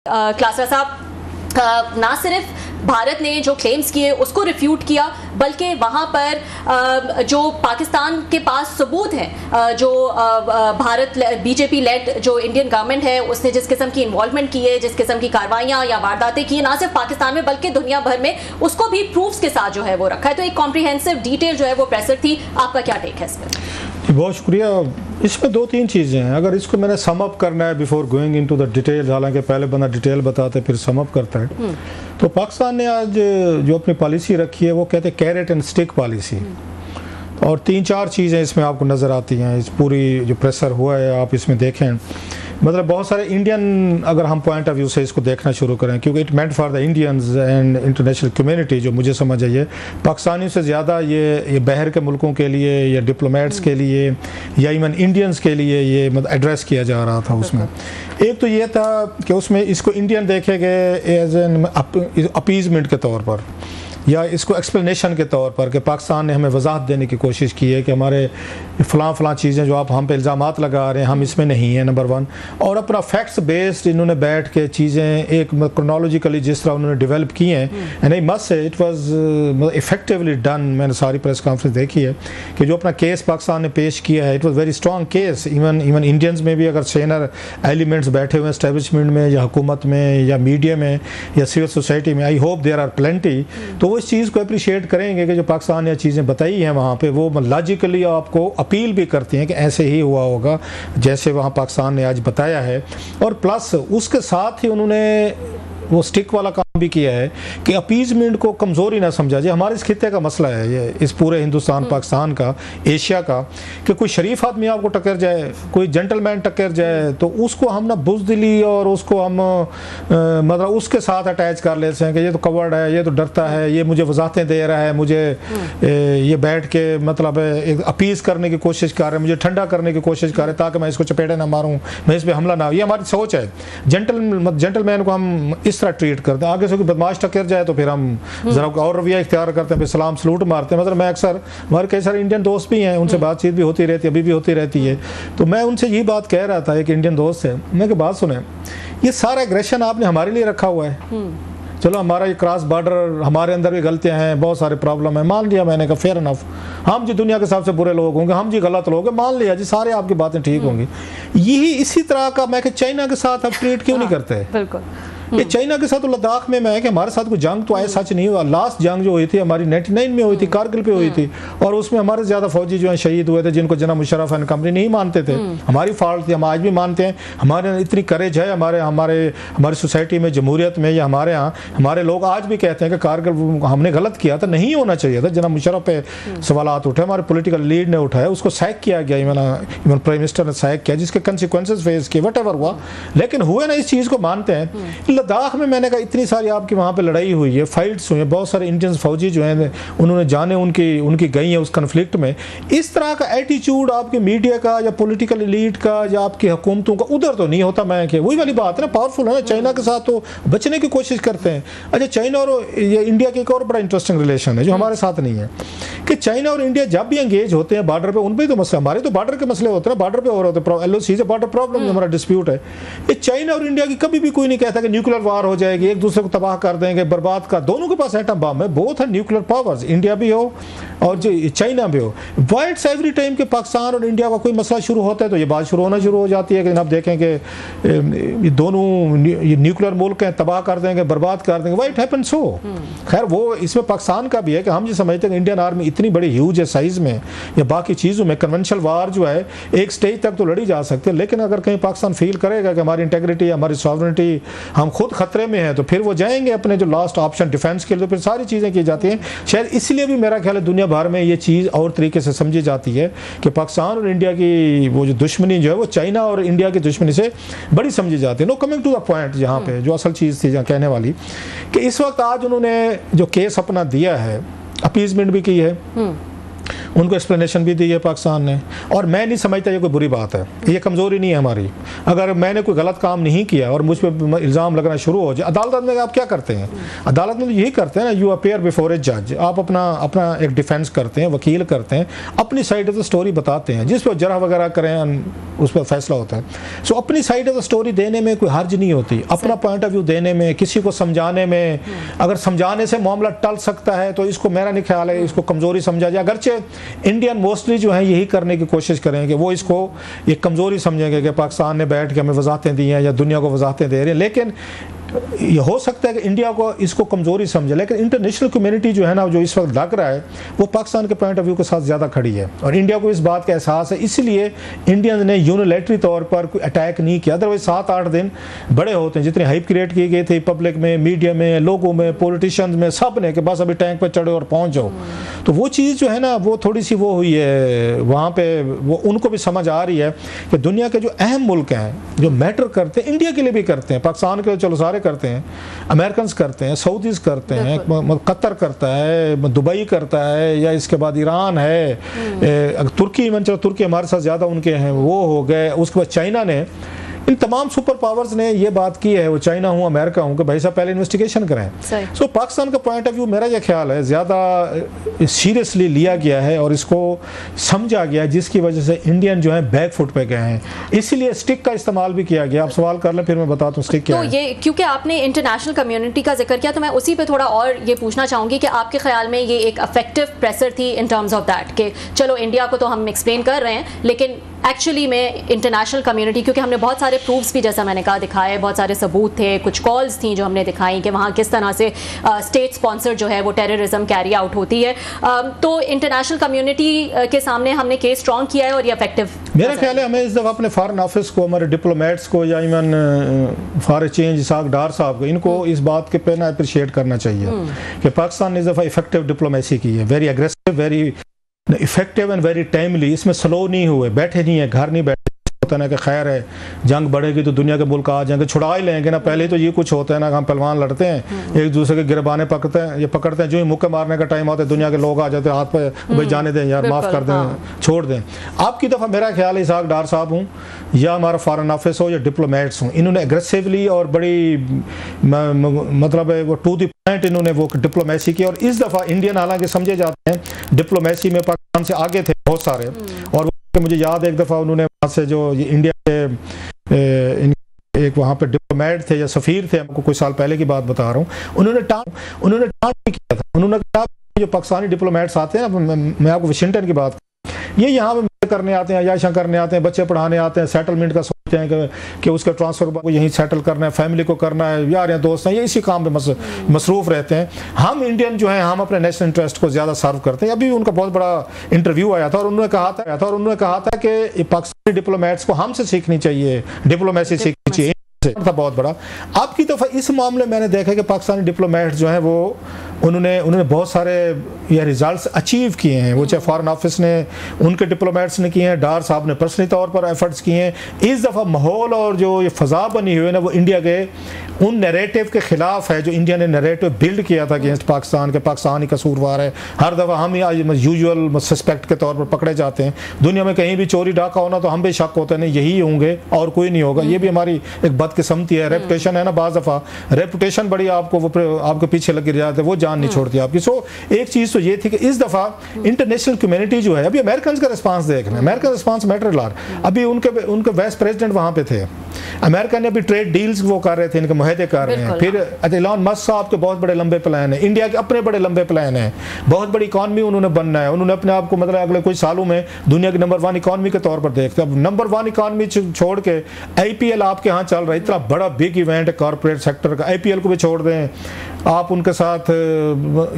क्लासरा साहब ना सिर्फ भारत ने जो क्लेम्स किए उसको रिफ्यूट किया, बल्कि वहाँ पर जो पाकिस्तान के पास सबूत है, जो भारत बीजेपी लेड जो इंडियन गवर्नमेंट है उसने जिस किस्म की इन्वॉल्वमेंट की है, जिस किस्म की कार्रवाइयाँ या वारदातें की है, ना सिर्फ पाकिस्तान में बल्कि दुनिया भर में, उसको भी प्रूफ्स के साथ जो है वो रखा है। तो एक कॉम्प्रिहेंसिव डिटेल जो है वो प्रेसर थी। आपका क्या टेक है इसमें? बहुत शुक्रिया। इसमें दो तीन चीज़ें हैं, अगर इसको मैंने सम अप करना है before going into the detail, हालांकि पहले बंदा डिटेल बताता है फिर सम अप करता है, तो पाकिस्तान ने आज जो अपनी पॉलिसी रखी है वो कहते हैं कैरेट एंड स्टिक पॉलिसी, और तीन चार चीज़ें इसमें आपको नज़र आती हैं। इस पूरी जो प्रेशर हुआ है आप इसमें देखें, मतलब बहुत सारे इंडियन, अगर हम पॉइंट ऑफ व्यू से इसको देखना शुरू करें, क्योंकि it meant for the Indians and international community, जो मुझे समझ आई है पाकिस्तानियों से ज़्यादा ये बाहर के मुल्कों के लिए या डिप्लोमेट्स के लिए या इवन इंडियंस के लिए ये मतलब एड्रेस किया जा रहा था। उसमें एक तो ये था कि उसमें इसको इंडियन देखे गए एज एन अपीजमेंट के तौर पर या इसको एक्सप्लेनेशन के तौर पर, कि पाकिस्तान ने हमें वजाहत देने की कोशिश की है कि हमारे फ़लाँ चीज़ें जो आप हम पे इल्ज़ामात लगा रहे हैं हम इसमें नहीं हैं, नंबर वन। और अपना फैक्ट्स बेस्ड इन्होंने बैठ के चीज़ें एक क्रोनोलॉजिकली जिस तरह उन्होंने डेवलप की हैं, एंड आई मस्ट से इट वाज इफेक्टिवली डन। मैंने सारी प्रेस कॉन्फ्रेंस देखी है कि जो अपना केस पाकिस्तान ने पेश किया है, it was very strong case. Even Indians में भी अगर सेनर एलिमेंट्स बैठे हुए हैं इस्टेब्लिशमेंट में या हुकूमत में या मीडिया में या सिविल सोसाइटी में, I hope there are plenty, तो वो इस चीज़ को अप्रिशिएट करेंगे कि जो पाकिस्तान ने चीज़ें बताई हैं वहाँ पे वो लॉजिकली आपको अपील भी करती हैं कि ऐसे ही हुआ होगा जैसे वहाँ पाकिस्तान ने आज बताया है। और प्लस उसके साथ ही उन्होंने वो स्टिक वाला काम भी किया है कि अपीजमेंट को कमज़ोरी ना समझा जाए। हमारे इस खित्ते का मसला है ये, इस पूरे हिंदुस्तान पाकिस्तान का, एशिया का, कि कोई शरीफ आदमी आपको टक्कर जाए, कोई जेंटलमैन टक्कर जाए, तो उसको हम ना बुज़दिली और उसको हम मतलब उसके साथ अटैच कर लेते हैं कि ये तो कवर्ड है, ये तो डरता है, ये मुझे वजाहतें दे रहा है, मुझे ये बैठ के मतलब एक अपीज़ करने की कोशिश कर रहे हैं, मुझे ठंडा करने की कोशिश कर रहे हैं ताकि मैं इसको चपेटे ना मारूँ, मैं इस पर हमला ना हो। ये हमारी सोच है। जेंटलमैन को हम इस तरह ट्रीट करते हैं, आगे से कोई बदमाश टक्कर जाए तो फिर हम जरा और रवैया इख्तियार करते हैं, फिर सलाम सलूट मारते हैं। मतलब मैं अक्सर, हमारे कई सारे इंडियन दोस्त भी हैं, उनसे बातचीत भी होती रहती है, अभी भी होती रहती है, तो मैं उनसे ये बात कह रहा था, एक इंडियन दोस्त है, मैं कि बात सुने, ये सारा एग्रेशन आपने हमारे लिए रखा हुआ है। चलो हमारा ये क्रॉस बॉर्डर, हमारे अंदर भी गलतियां हैं, बहुत सारे प्रॉब्लम है, मान लिया मैंने कहा फेयर इनफ, हम जी दुनिया के सबसे बुरे लोग होंगे, हम जी गलत लोग हैं, मान लिया जी, सारे आपकी बातें ठीक होंगी। यही इसी तरह का मैं कि चाइना के साथ आप ट्रीट क्यों नहीं करते? बिल्कुल ये चाइना के साथ, लद्दाख में मैं कि हमारे साथ कोई जंग तो आए सच नहीं हुआ। लास्ट जंग जो हुई थी हमारी 99 में हुई थी, कारगिल पे हुई थी, और उसमें हमारे ज़्यादा फौजी जो हैं शहीद हुए थे, जिनको जनाब मुशर्रफ एंड कंपनी नहीं मानते थे। हमारी फॉल्ट थी, हम आज भी मानते हैं, हमारे इतनी करेज है हमारी सोसाइटी में, जमहूरियत में, या हमारे यहाँ हमारे लोग आज भी कहते हैं कि कारगिल हमने गलत किया था, नहीं होना चाहिए था। जनाब मुशर्रफ पे सवालात उठे, हमारे पोलिटिकल लीड ने उठाया, उसको सैक किया गया, इवन प्राइम मिनिस्टर ने सैक किया, जिसके कंसिक्वेंसेस फेस किए, वट एवर हुआ, लेकिन हुए ना, इस चीज़ को मानते हैं। लद्दाख में मैंने इतनी सारी आपकी वहाँ पे लड़ाई हुई है, फाइट्स हुई हैं, बहुत सारे इंडियन फौजी जो हैं उन्होंने जाने उनकी गई है उस कन्फ्लिक्ट में। इस तरह का एटीट्यूड आपके मीडिया का या पॉलिटिकल एलीट का या आपकी हुकूमतों का उधर तो नहीं होता। मैं कि वही वाली बात है ना, पावरफुल है ना, चाइना के साथ तो बचने की कोशिश करते हैं। अच्छा, चाइना और ये इंडिया की एक और बड़ा इंटरेस्टिंग रिलेशन है जो हमारे साथ नहीं है, कि चाइना और इंडिया जब भी एंगेज होते हैं बॉर्डर पर, उन पर तो मसले, हमारे तो बॉर्डर के मसले होते हैं ना, बॉर्डर पर और होते हैं, LOC से बॉर्डर प्रॉब्लम हमारा डिस्प्यूट है। ये चाइना और इंडिया की कभी भी कोई नहीं कहता कि न्यूक्लियर वार हो जाएगी, एक दूसरे को तबाह कर देंगे, बर्बाद कर। दोनों के पास एटम बम है, बहुत है न्यूक्लियर पावर्स, इंडिया भी हो और जो चाइना भी हो। वाइट्स एवरी टाइम के पाकिस्तान और इंडिया का कोई मसला शुरू होता है तो ये बात शुरू होना शुरू हो जाती है कि आप देखें कि ये दोनों न्यूक्लियर मुल्क हैं, तबाह कर देंगे, बर्बाद कर देंगे। White happen so. खैर वो इसमें पाकिस्तान का भी है कि हम जो समझते हैं कि इंडियन आर्मी इतनी बड़ी ह्यूज है साइज में या बाकी चीज़ों में, कन्वेंशनल वार जो है एक स्टेज तक तो लड़ी जा सकती है, लेकिन अगर कहीं पाकिस्तान फील करेगा कि हमारी इंटेग्रिटी, हमारी सॉवरेनिटी, हम खुद खतरे में हैं, तो फिर वो जाएंगे अपने जो लास्ट ऑप्शन डिफेंस के लिए, फिर सारी चीज़ें की जाती हैं। शायद इसलिए भी मेरा ख्याल है दुनिया भर में ये चीज़ और तरीके से समझी जाती है कि पाकिस्तान और इंडिया की वो जो दुश्मनी जो है वो चाइना और इंडिया की दुश्मनी से बड़ी समझी जाती है। No coming to the point, जहाँ पे जो असल चीज़ थी जहाँ कहने वाली, कि इस वक्त आज उन्होंने जो केस अपना दिया है, अपीजमेंट भी की है, उनको एक्सप्लेनेशन भी दी है पाकिस्तान ने, और मैं नहीं समझता ये कोई बुरी बात है, ये कमज़ोरी नहीं है हमारी। अगर मैंने कोई गलत काम नहीं किया और मुझ पर इल्ज़ाम लगना शुरू हो जाए, अदालत में आप क्या करते हैं? अदालत में तो यही करते हैं ना, यू अपेयर बिफोर ए जज, आप अपना एक डिफेंस करते हैं, वकील करते हैं, अपनी साइड ऑफ द स्टोरी बताते हैं, जिस पर जरा वगैरह करें उस पर फैसला होता है। सो अपनी साइड ऑफ द स्टोरी देने में कोई हर्ज नहीं होती, अपना पॉइंट ऑफ व्यू देने में, किसी को समझाने में। अगर समझाने से मामला टल सकता है तो इसको मेरा नहीं ख्याल है इसको कमज़ोरी समझा जाए। अगरचे इंडियन मोस्टली जो है यही करने की कोशिश करेंगे, वो इसको एक कमज़ोरी समझेंगे कि पाकिस्तान ने बैठ के हमें वजाहतें दी हैं या दुनिया को वजाहतें दे रहे हैं, लेकिन ये हो सकता है कि इंडिया को इसको कमज़ोरी समझे। लेकिन इंटरनेशनल कम्युनिटी जो है ना, जो इस वक्त लग रहा है, वो पाकिस्तान के पॉइंट ऑफ व्यू के साथ ज़्यादा खड़ी है और इंडिया को इस बात का एहसास है, इसलिए इंडियंस ने यूनिलैटरली तौर पर कोई अटैक नहीं किया। अदरवाइज 7-8 दिन बड़े होते हैं, जितनी हाइप क्रिएट की गई थी पब्लिक में, मीडिया में, लोगों में, पॉलिटिशियंस में, सब ने कि बस अभी टैंक पर चढ़ो और पहुँच जाओ। तो वो चीज़ जो है ना, वो थोड़ी सी वो हुई है वहाँ पर, वो उनको भी समझ आ रही है कि दुनिया के जो अहम मुल्क हैं, जो मैटर करते हैं, इंडिया के लिए भी करते हैं, पाकिस्तान के लिए चलो सारे करते हैं, अमेरिकन करते हैं, सऊदीज करते हैं, कतर करता है, दुबई करता है, या इसके बाद ईरान है, तुर्की, चलो तुर्की हमारे साथ ज़्यादा उनके हैं, वो हो गए। उसके बाद चाइना ने, इन तमाम सुपर पावर्स ने ये बात की है, वो चाइना हूँ, अमेरिका हूँ, कि भाई साहब पहले इन्वेस्टिगेशन करें। सो पाकिस्तान का पॉइंट ऑफ व्यू, मेरा ये ख्याल है, ज़्यादा सीरियसली लिया गया है और इसको समझा गया, जिसकी वजह से इंडियन जो है बैक फुट पे गए हैं। इसीलिए स्टिक का इस्तेमाल भी किया गया। आप सवाल कर लें, फिर मैं बताता हूँ स्टिक क्या है। तो ये क्योंकि आपने इंटरनेशनल कम्युनिटी का जिक्र किया, तो मैं उसी पे थोड़ा और ये पूछना चाहूँगी कि आपके ख्याल में ये एक इफेक्टिव प्रेशर थी इन टर्म्स ऑफ दैट कि चलो इंडिया को तो हम एक्सप्लेन कर रहे हैं, लेकिन एक्चुअली में इंटरनेशनल कम्युनिटी, क्योंकि हमने बहुत सारे प्रूफ्स भी, जैसा मैंने कहा, दिखाए, बहुत सारे सबूत थे, कुछ कॉल्स थी जो हमने दिखाई कि वहाँ किस तरह से स्टेट स्पॉन्सर जो है वो टेररिज्म कैरी आउट होती है। तो इंटरनेशनल कम्युनिटी के सामने हमने केस स्ट्रॉन्ग किया है और ये इफेक्टिव। मेरा ख्याल है हमें इस दफ़ा अपने फॉरेन ऑफिस को, हमारे डिप्लोमेट्स को, या इवन फॉर चेंज इसाक डार साहब को, इनको इस बात के पे ना अप्रिशिएट करना चाहिए कि पाकिस्तान ने इस दफ़ा इफेक्टिव डिप्लोमेसी की है, very aggressive, very effective and very timely. इसमें स्लो नहीं हुए, बैठे नहीं है, घर नहीं बैठे। होता है ना कि खैर है, जंग बढ़ेगी तो दुनिया के मुल्क आ जाएंगे, छुड़ा ही लेंगे ना। पहले तो ये कुछ होता है ना, हम पहलवान लड़ते हैं, एक दूसरे के गिरबाने पकड़ते हैं, ये पकड़ते हैं, जो ही मुक्के मारने का टाइम आता है दुनिया के लोग आ जाते हैं हाथ पे, भाई जाने दें यार, माफ़ कर दें, छोड़ दें। आपकी दफ़ा मेरा ख्याल है इसाक डार साहब हूँ या हमारा फॉरेन ऑफिस हो या डिप्लोमेट्स हों, इन्होंने एग्रेसिवली और बड़ी मतलब वो टू द पॉइंट इन्होंने वो डिप्लोमेसी की। और इस दफ़ा इंडियन हालांकि समझे जाते हैं डिप्लोमेसी में पाकिस्तान से आगे थे बहुत सारे, और मुझे याद है एक दफ़ा उन्होंने वहाँ से जो इंडिया के एक वहाँ पे डिप्लोमेट थे या सफ़ीर थे, हमको कुछ साल पहले की बात बता रहा हूँ, उन्होंने टांट भी किया था। उन्होंने कहा जो पाकिस्तानी डिप्लोमेट्स आते हैं ना, मैं आपको वाशिंगटन की बात, ये यहाँ पे करने आते हैं, याशा करने आते हैं, बच्चे पढ़ाने आते हैं, सेटलमेंट का सोचते हैं कि उसका ट्रांसफर को यहीं सेटल करना है, फैमिली को करना है, यार या दोस्त हैं, ये इसी काम पे मसरूफ रहते हैं। हम इंडियन जो हैं, हम अपने नेशनल इंटरेस्ट को ज़्यादा सर्व करते हैं। अभी उनका बहुत बड़ा इंटरव्यू आया था और उन्होंने कहा था कि पाकिस्तानी डिप्लोमेट्स को हमसे सीखनी चाहिए, डिप्लोमेसी सीखनी चाहिए था बहुत बड़ा। आपकी दफ़ा इस मामले में मैंने देखा कि पाकिस्तानी डिप्लोमेट्स जो हैं वो उन्होंने बहुत सारे ये रिजल्ट्स अचीव किए हैं, वो चाहे फॉरेन ऑफिस ने, उनके डिप्लोमेट्स ने किए हैं, डार साहब ने पर्सनली तौर पर एफर्ट्स किए हैं। इस दफ़ा माहौल और जो ये फ़ज़ा बनी हुई है ना, वो इंडिया के उन नैरेटिव के ख़िलाफ़ है जो इंडिया ने नैरेटिव बिल्ड किया था अगेंस्ट पाकिस्तान के, पाकिस्तान ही कसूरवार है, हर दफ़ा हम ही यूजुअल सस्पेक्ट के तौर पर पकड़े जाते हैं। दुनिया में कहीं भी चोरी डाका होना तो हम भी शक होते हैं, नहीं यही होंगे और कोई नहीं होगा। ये भी हमारी एक बदकिस्मती है, रेपुटेशन है ना, बाज़ दफ़ा रेपुटेशन बड़ी आपके पीछे लगी जाते, वो नहीं छोड़ती आपकी। सो एक चीज तो ये थी कि इस दफा इंटरनेशनल कम्युनिटी जो है, अभी अमेरिकन का रिस्पांस देखना, अमेरिकन रिस्पांस मैटर लार। अभी उनके वाइस प्रेसिडेंट वहां पे थे, अमेरिका ने अभी ट्रेड डील्स वो कर रहे थे, इनके मुआहदे कर रहे हैं। फिर इलॉन मस्क साहब के बहुत बड़े लंबे प्लान है, इंडिया के अपने बड़े लंबे प्लान है, बहुत बड़ी इकॉनमी उन्होंने बनना है। उन्होंने अपने आप को मतलब अगले कुछ सालों में दुनिया की नंबर 1 इकॉनमी के तौर पर देखते हैं। अब नंबर 1 इकॉनमी छोड़ के IPL आपके यहाँ चल रहा है, इतना बड़ा बिग इवेंट है कॉर्पोरेट सेक्टर का, IPL को भी छोड़ दें आप, उनके साथ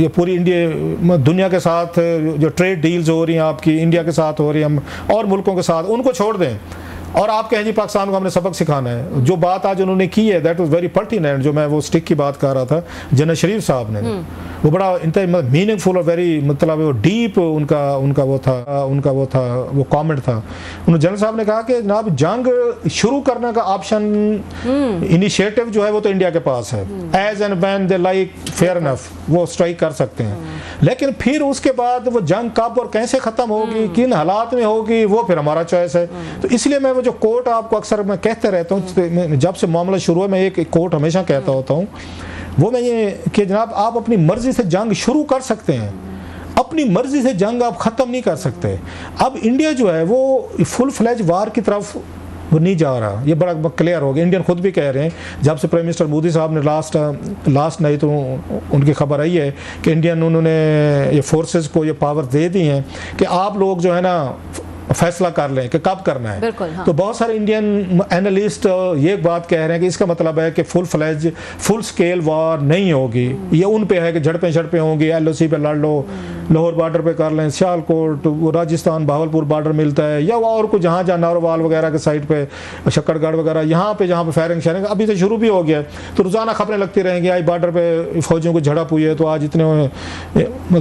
ये पूरी दुनिया के साथ जो ट्रेड डील्स हो रही हैं आपकी, इंडिया के साथ हो रही हैं और मुल्कों के साथ, उनको छोड़ दें। और आप कहें जी पाकिस्तान को हमने सबक सिखाना है। जो बात आज उन्होंने की है दैट वाज वेरी पर्टिनेंट, जो मैं वो स्टिक की बात कर रहा था जनरल शरीफ साहब ने, वो बड़ा इंतहा मीनिंगफुल और वेरी मतलब वो डीप उनका वो कमेंट था। उन्होंने जनरल साहब ने कहा कि जनाब जंग शुरू करने का ऑप्शन इनिशिएटिव जो है वो तो इंडिया के पास है, as and when they like fair enough वो स्ट्राइक कर सकते हैं, लेकिन फिर उसके बाद वो जंग कब और कैसे खत्म होगी, किन हालात में होगी, वो फिर हमारा चॉइस है। तो इसलिए मैं वो जो कोट आपको अक्सर मैं कहते रहता हूँ, जब से मामला शुरू हुआ मैं एक कोट हमेशा कहता होता हूँ, वो मैं ये कि जनाब आप अपनी मर्जी से जंग शुरू कर सकते हैं, अपनी मर्जी से जंग आप ख़त्म नहीं कर सकते। अब इंडिया जो है वो फुल फ्लैज वार की तरफ वो नहीं जा रहा, ये बड़ा क्लियर हो गया। इंडियन खुद भी कह रहे हैं, जब से प्राइम मिनिस्टर मोदी साहब ने लास्ट नहीं तो उनकी खबर आई है कि इंडियन उन्होंने ये फोर्सेस को ये पावर दे दी हैं कि आप लोग जो है ना फैसला कर लें कि कब करना है। हाँ। तो बहुत सारे इंडियन एनालिस्ट ये बात कह रहे हैं कि इसका मतलब है कि फुल स्केल वार नहीं होगी, ये उन पे है कि झड़पें होंगी, LOC पे लड़ लो, लाहौर बॉर्डर पे कर लें, सियालकोट वो राजस्थान भावलपुर बॉर्डर मिलता है, या और कुछ जहाँ जहाँ नारोवाल वगैरह के साइड पे शक्करगढ़ वगैरह यहाँ पे जहाँ पे फायरिंग अभी तो शुरू भी हो गया, तो रोज़ाना खबरें लगती रहेंगी, आज बॉर्डर पे फौजियों को झड़प हुई है, तो आज इतने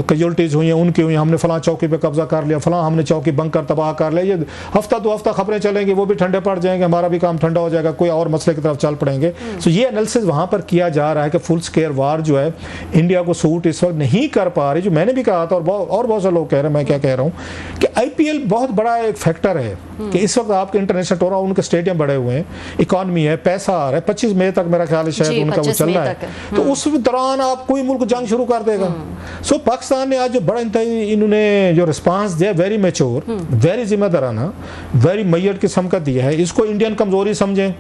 कैजुअल्टीज़ हुई हैं, उनकी हुई, हमने फलां चौकी पे कब्जा कर लिया, फलां हमने चौकी बंकर तबाह कर लिया। ये हफ्ता 2 हफ्ता खबरें चलेंगी, वो भी ठंडे पड़ जाएंगे, हमारा भी काम ठंडा हो जाएगा, कोई और मसले की तरफ चल पड़ेंगे। तो ये एनालिसिस वहाँ पर किया जा रहा है कि फुल स्केल वार जो है इंडिया को सूट इस वक्त नहीं कर पा रही, जो मैंने भी कहा था और बहुत से लोग कह रहे हैं, मैं क्या कह रहा हूँ कि IPL बहुत बड़ा एक फैक्टर है कि इस वक्त आपके इंटरनेशनल टूर्नामेंट उनके स्टेडियम बड़े हुए हैं, इकॉनमी है, पैसा आ रहा है, 25 मई तक मेरा ख्याल है शायद उनका वो चल रहा है, तो उस दौरान आप कोई मुल्क जंग शुरू कर देगा। सो पाकिस्तान ने आज जो बड़ा इन्होंने जो रिस्पांस दिया, वेरी मैच्योर, वेरी जिम्मेदाराना, वेरी मैयर किस्म का दिया है। इसको इंडियन कमजोरी समझें,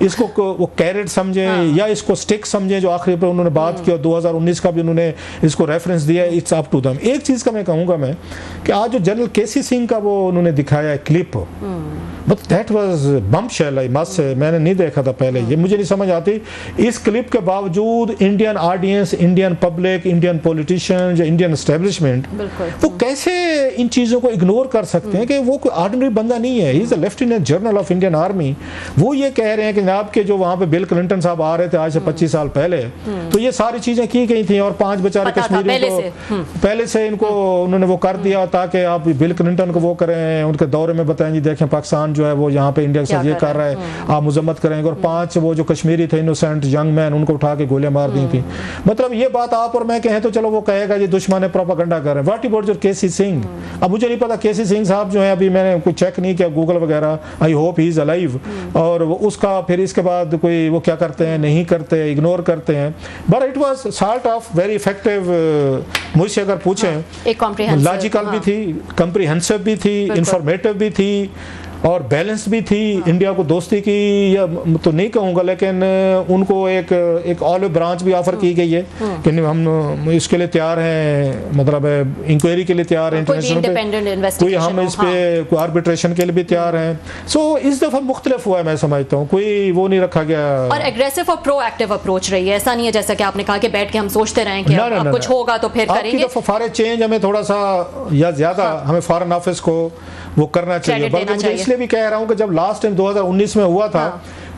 इसको वो कैरेट समझें, या इसको स्टिक समझें, जो आखिरी पर उन्होंने बात की और 2019 का भी उन्होंने इसको रेफरेंस दिया, इट्स अप टू देम। एक चीज़ का मैं कहूँगा मैं कि आज जो जनरल KC सिंह का वो उन्होंने दिखाया है clip, but that was bombshell, I must say, मैंने नहीं देखा था पहले, ये मुझे नहीं समझ आती। इस क्लिप के बावजूद Indian audience, Indian public, Indian politician या इंडियन एस्टेब्लिशमेंट वो कैसे इन चीज़ों को इग्नोर कर सकते हैं कि वो कोई ऑर्डिनरी बंदा नहीं है, he is the lieutenant general of Indian army. वो ये कह रहे हैं कि जनाब के जो वहाँ पे बिल क्लिंटन साहब आ रहे थे आज से 25 साल पहले, तो ये सारी चीज़ें की गई थी, और 5 बेचारे कश्मीरी को पहले से इनको उन्होंने वो कर दिया ताकि आप बिल क्लिंटन को वो करें, उनके दौरे में बताएं जी देखें पाकिस्तान जो है वो यहाँ पे इंडिया के साथ ये कर रहा है, आप मजम्मत करेंगे। और 5 वो जो कश्मीरी थे इनोसेंट यंग मैन, उनको उठा के गोलियां मार दी थी। मतलब ये बात आप और मैं कहें तो चलो वो कहेगा ये दुश्मन है, प्रोपेगेंडा कर रहे हैं। व्हाट अबाउट जो KC सिंह, अब मुझे नहीं पता KC सिंह साहब जो है, अभी मैंने कोई चेक नहीं किया गूगल वगैरह, I hope he is alive, और उसका फिर इसके बाद कोई वो क्या करते हैं, नहीं करते, इग्नोर करते हैं। But it was sort of very effective, मुझसे अगर पूछें, लॉजिकल भी थी, कॉम्प्रिहेंसिव भी थी, इंफॉर्मेटिव भी थी, और बैलेंस भी थी। इंडिया को दोस्ती की या तो नहीं कहूँगा, लेकिन उनको एक ऑलिव ब्रांच भी ऑफर की गई है कि हम इसके लिए तैयार हैं, मतलब इंक्वायरी के लिए तैयार हैं, इंटरनेशनल कोई हम इस पे कोई आर्बिट्रेशन के लिए भी तैयार हैं। सो इस दफ़ा मुख्तलिफ हुआ है, मैं समझता हूँ, कोई वो नहीं रखा गया और एग्रेसिव और प्रोएक्टिव अप्रोच रही है। ऐसा नहीं है जैसा कि आपने कहा कि बैठ के हम सोचते रहें कि अब कुछ होगा तो फिर करेंगे। फॉरेन चेंज हमें थोड़ा सा या ज्यादा हमें फॉरेन ऑफिस को वो करना चाहिए। बल्कि मुझे इसलिए भी कह रहा हूँ कि जब लास्ट टाइम 2019 में हुआ था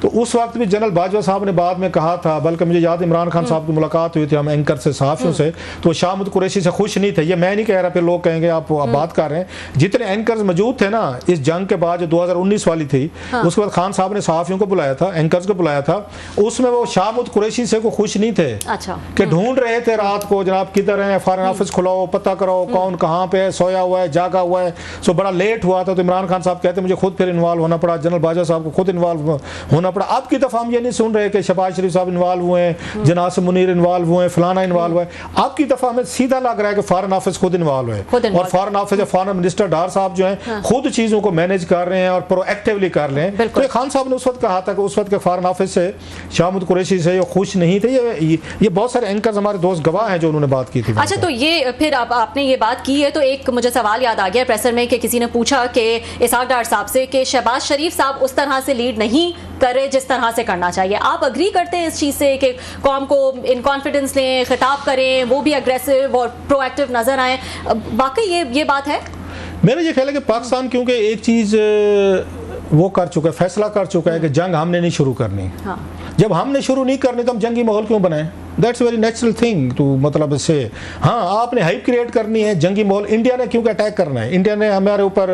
तो उस वक्त भी जनरल बाजवा साहब ने बाद में कहा था, बल्कि मुझे याद इमरान खान साहब की मुलाकात हुई थी हम एंकर से, सहाफ़ियों से, तो शाहमुद कुरैशी से खुश नहीं थे। ये मैं नहीं कह रहा, फिर लोग कहेंगे आप बात कर रहे हैं। जितने एंकर्स मौजूद थे ना इस जंग के बाद जो 2019 वाली थी, उसके बाद खान साहब ने सहाफ़ियों को बुलाया था, एंकर्स को बुलाया था, उसमें वो शाहमुद कुरैशी से को खुश नहीं थे कि ढूंढ रहे थे रात को जनाब किधर है, फॉरेन ऑफिस खुलाओ, पता करो कौन कहाँ पे है, सोया हुआ है, जागा हुआ है। सो बड़ा लेट हुआ था, तो इमरान खान साहब कहते मुझे खुद फिर इन्वॉल्व होना पड़ा, जनरल बाजवा साहब को खुद इन्वॉल्व होना पड़ा। अब की दफ़ा ये नहीं सुन रहे कि शहबाज शरीफ साहब इन्वॉल्व हुए हैं, जनाब मुनीर इन्वॉल्व हुए हैं, फलाना इन्वॉल्व हुआ है। आपकी दफा हमें सीधा लग रहा है कि फॉरेन ऑफिस खुद इन्वॉल्व है, और फॉरेन ऑफिस या फॉरेन मिनिस्टर डार साहब जो हैं खुद चीजों को मैनेज कर रहे हैं और प्रोएक्टिवली कर रहे हैं। तो खान साहब ने उस वक्त कहा था कि उस वक्त के फॉरेन ऑफिस से शाहमुद कुरैशी से ये खुश नहीं थे। ये बहुत सारे एंकर्स हमारे दोस्त गवाह हैं जो उन्होंने बात की थी। अच्छा, तो ये फिर आपने ये बात की है तो एक मुझे सवाल याद आ गया प्रेसर में कि किसी ने पूछा कि इसहाक डार साहब से कि शहबाज शरीफ साहब उस तरह से लीड नहीं करे जिस तरह से करना चाहिए। आप अग्री करते हैं इस चीज़ से कि कौम को इन कॉन्फिडेंस लें, खिताब करें, वो भी अग्रेसिव और प्रोएक्टिव नजर आए? वाकई ये बात है? मेरा ये ख्याल है कि पाकिस्तान क्योंकि एक चीज़ वो कर चुका है, फैसला कर चुका है कि जंग हमने नहीं शुरू करनी। हाँ। जब हमने शुरू नहीं करनी तो हम जंगी माहौल क्यों बनाएं? That's very natural thing too, मतलब इससे हाँ आपने हाइप क्रिएट करनी है, जंगी माहौल। इंडिया ने क्योंकि अटैक करना है, इंडिया ने हमारे ऊपर,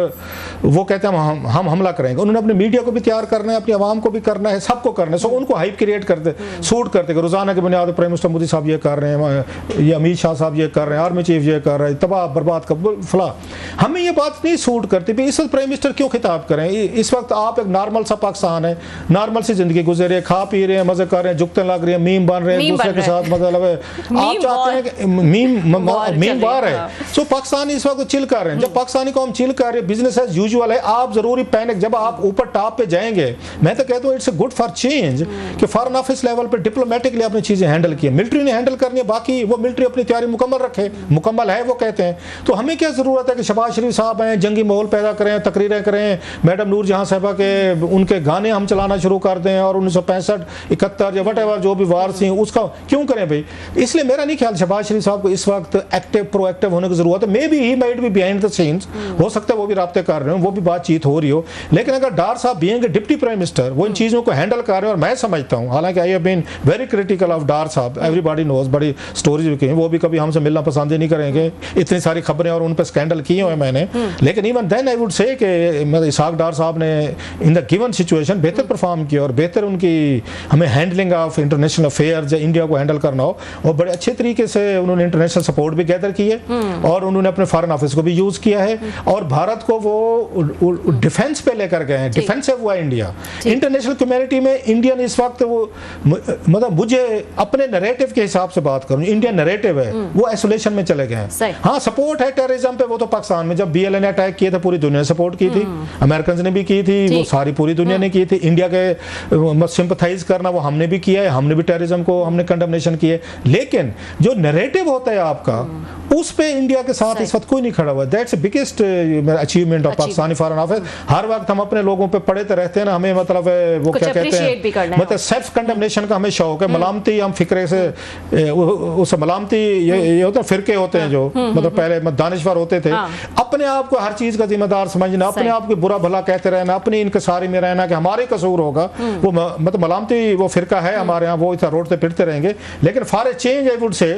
वो कहते हैं हम हमला करेंगे, उन्होंने अपने मीडिया को भी तैयार करना है, अपनी आवाम को भी करना है, सबको करना है। सो उनको हाइप क्रिएट करते, सूट करते कि रोजाना के बुनियाद पर प्राइम मिनिस्टर मोदी साहब ये कर रहे हैं, ये अमित शाह साहब ये कर रहे हैं, आर्मी चीफ ये कर रहे हैं, तबाह बर्बाद कर फला। हमें ये बात नहीं सूट करती भी इस वक्त प्राइम मिनिस्टर क्यों खिताब करें। इस वक्त आप एक नॉर्मल सा पाकिस्तान है, नॉर्मल सी जिंदगी गुजर रही है, खा पी रहे हैं, मजे कर रहे हैं, जुगते लग रही है, मीम बन रहे हैं दूसरे के साथ, मतलब आप चाहते हैं कि मीम बार है। सो पाकिस्तानी इस वक्त चिल कर रहे हैं। जब पाकिस्तानी कौम चिल कर रही है, बिजनेस एज यूजुअल है, आप जरूरी पैनिक, जब आप ऊपर टॉप पे जाएंगे, मैं तो कहता हूँ इट्स गुड फॉर चेंज कि फॉरेन ऑफिस लेवल पे डिप्लोमेटिकली अपनी चीजें हैंडल की। मिलिट्री ने हैंडल करनी है, बाकी वो मिलिट्री अपनी तैयारी मुकम्मल रखे, मुकम्मल है वो कहते हैं। तो हमें क्या जरूरत है कि शहबाज शरीफ साहब हैं, जंगी माहौल पैदा करें, तकरीरें करें, मैडम नूर जहां साहबा के उनके गाने हम चलाना शुरू कर दें, और 1965 71 या वट एवर जो भी वार थी उसका क्यों करें भाई। इसलिए मेरा नहीं ख्याल शहबाज शरीफ साहब को इस वक्त एक्टिव प्रोएक्टिव होने की जरूरत है। May be he might be behind the scenes, हो सकता है वो भी राब्ते कर रहे हो, वो भी बातचीत हो रही हो, लेकिन अगर डार साहब बीइंग डिप्टी प्राइम मिनिस्टर वो इन चीजों को हैंडल कर रहे हैं। और मैं समझता हूं, हालांकि I have been very critical of Dar साहब, एवरीबॉडी नोज, बड़ी स्टोरीज भी की, वो भी कभी हमसे मिलना पसंद ही नहीं करेंगे, इतनी सारी खबरें और उन पर स्कैंडल किए हुए मैंने। लेकिन even then I would say कि इसाक डार साहब ने इन द गिवन सिचुएशन बेहतर परफॉर्म किया, और बेहतर उनकी हमें हैंडलिंग ऑफ इंटरनेशनल अफेयर्स या इंडिया को हैंडल करना हो, और बड़े अच्छे तरीके से उन्होंने इंटरनेशनल सपोर्ट भी गैदर की है, और उन्होंने अपने फॉरेन ऑफिस को भी यूज किया है, और भारत को वो डिफेंस पे लेकर गए हैं, डिफेंसिव हुआ इंडिया। इंटरनेशनल कम्युनिटी में इंडियन इस वक्त वो, मतलब मुझे अपने नैरेटिव के हिसाब से बात करूं, इंडियन नैरेटिव है वो आइसोलेशन में चले गए हैं। हाँ सपोर्ट है टेररिज्म पे, वो तो पाकिस्तान में जब BLA ने अटैक किए थे पूरी दुनिया ने सपोर्ट की थी, अमेरिकन ने भी की थी, वो सारी पूरी दुनिया ने की थी। इंडिया के सिंपथाइज करना वो हमने भी किया है, हमने भी टेररिज्म को हमने कंडेमनेशन की है। लेकिन जो नैरेटिव होता है आपका, उस पे इंडिया के साथ इस वक्त कोई नहीं खड़ा हुआ। That's the biggest achievement of Pakistani foreign office. हर वक्त हम अपने लोगों पे पड़े तो रहते हैं ना, हमें मतलब वो क्या कहते हैं, मतलब सेल्फ कंडेमनेशन का हमें शौक है, मलामती हम फिक्रे से, उस मलामती ये होता है, फिरके होते हैं जो मतलब पहले दानिश्वर होते थे, अपने आप को हर चीज का जिम्मेदार समझना, अपने आप को बुरा भला कहते रहना, अपनी इनकसारी में रहना कि हमारे कसूर होगा, वो मतलब मलामती वो फिरका है हमारे यहाँ, वो इतना रोड पे फिरते रहेंगे। लेकिन for a change I would say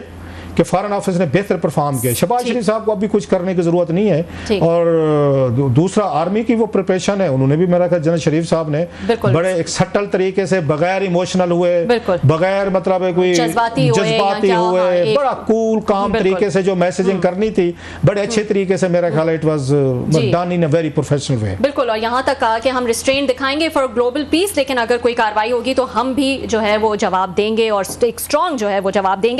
कि फॉरेन ऑफिस ने बेहतर परफॉर्म किया। शहबाज शरीफ साहब को अभी कुछ करने की जरूरत नहीं है। और दूसरा आर्मी की वो प्रिपरेशन है, उन्होंने भी मेरा ख्याल जनरल शरीफ साहब ने बड़े एक सटल तरीके से, बगैर इमोशनल हुए, बगैर मतलब कोई जज्बाती हुए, बड़ा कूल काम तरीके से जो मैसेजिंग करनी थी, बड़े अच्छे तरीके से मेरा ख्याल it was done in a very professional way. बिल्कुल, और यहाँ तक कहा कि हम रिस्ट्रेंट दिखाएंगे फॉर ग्लोबल पीस, लेकिन अगर कोई कार्रवाई होगी तो हम भी जो है वो जवाब देंगे, और एक स्ट्रॉन्ग जो है वो जवाब देंगे।